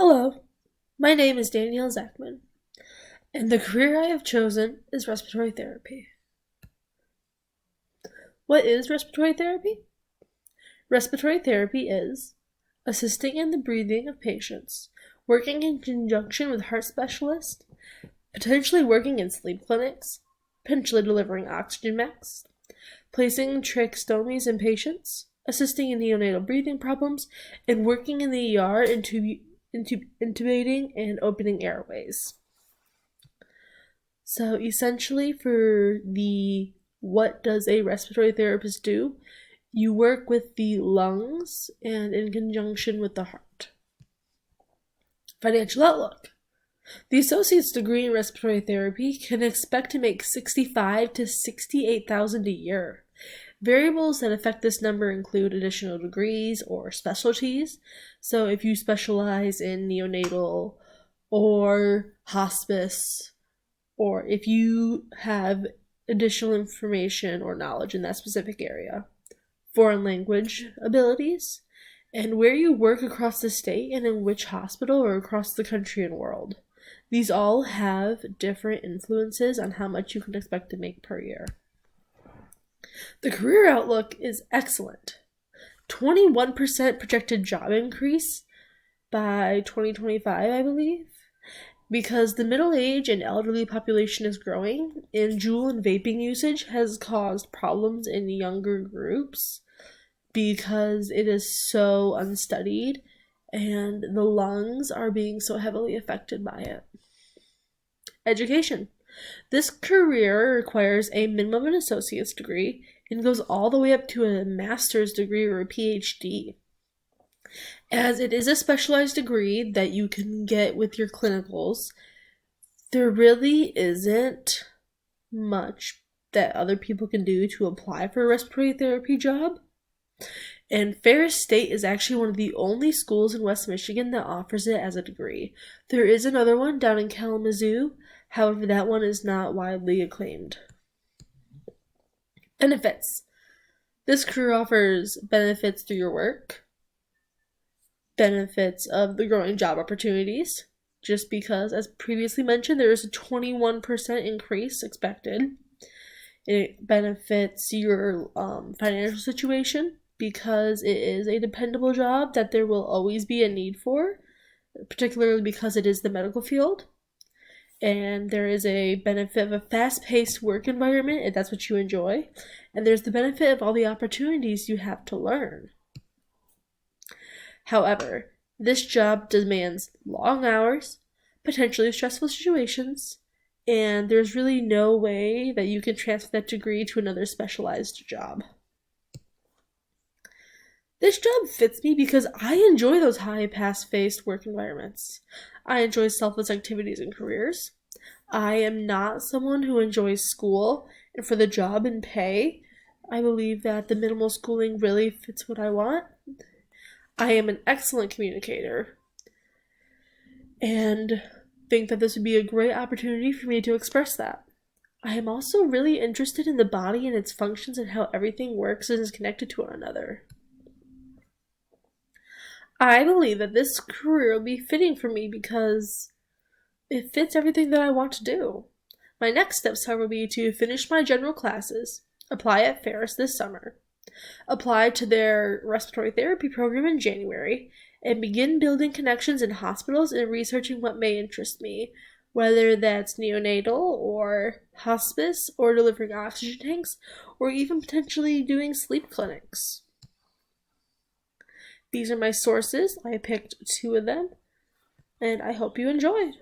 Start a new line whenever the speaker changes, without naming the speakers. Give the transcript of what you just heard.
Hello, my name is Danielle Zachman, and the career I have chosen is respiratory therapy. What is respiratory therapy? Respiratory therapy is assisting in the breathing of patients, working in conjunction with heart specialists, potentially working in sleep clinics, potentially delivering oxygen masks, placing tracheostomies in patients, assisting in neonatal breathing problems, and working in the ER intubating and opening airways. So essentially for the what does a respiratory therapist do, you work with the lungs and in conjunction with the heart. Financial outlook. The associate's degree in respiratory therapy can expect to make $65,000 to $68,000 a year. Variables that affect this number include additional degrees or specialties. So if you specialize in neonatal or hospice, or if you have additional information or knowledge in that specific area, foreign language abilities, and where you work across the state and in which hospital or across the country and world. These all have different influences on how much you can expect to make per year. The career outlook is excellent. 21% projected job increase by 2025, I believe, because the middle age and elderly population is growing, and Juul and vaping usage has caused problems in younger groups because it is so unstudied and the lungs are being so heavily affected by it. Education. This career requires a minimum of an associate's degree and goes all the way up to a master's degree or a PhD. As it is a specialized degree that you can get with your clinicals, there really isn't much that other people can do to apply for a respiratory therapy job. And Ferris State is actually one of the only schools in West Michigan that offers it as a degree. There is another one down in Kalamazoo, however, that one is not widely acclaimed. Benefits. This career offers benefits through your work, benefits of the growing job opportunities, just because, as previously mentioned, there is a 21% increase expected. It benefits your financial situation because it is a dependable job that there will always be a need for, particularly because it is the medical field. And there is a benefit of a fast-paced work environment if that's what you enjoy. And there's the benefit of all the opportunities you have to learn. However, this job demands long hours, potentially stressful situations, and there's really no way that you can transfer that degree to another specialized job. This job fits me because I enjoy those high, fast-paced work environments. I enjoy selfless activities and careers. I am not someone who enjoys school, and for the job and pay, I believe that the minimal schooling really fits what I want. I am an excellent communicator, and think that this would be a great opportunity for me to express that. I am also really interested in the body and its functions and how everything works and is connected to one another. I believe that this career will be fitting for me because it fits everything that I want to do. My next steps, however, will be to finish my general classes, apply at Ferris this summer, apply to their respiratory therapy program in January, and begin building connections in hospitals and researching what may interest me, whether that's neonatal or hospice or delivering oxygen tanks or even potentially doing sleep clinics. These are my sources. I picked 2 of them, and I hope you enjoyed.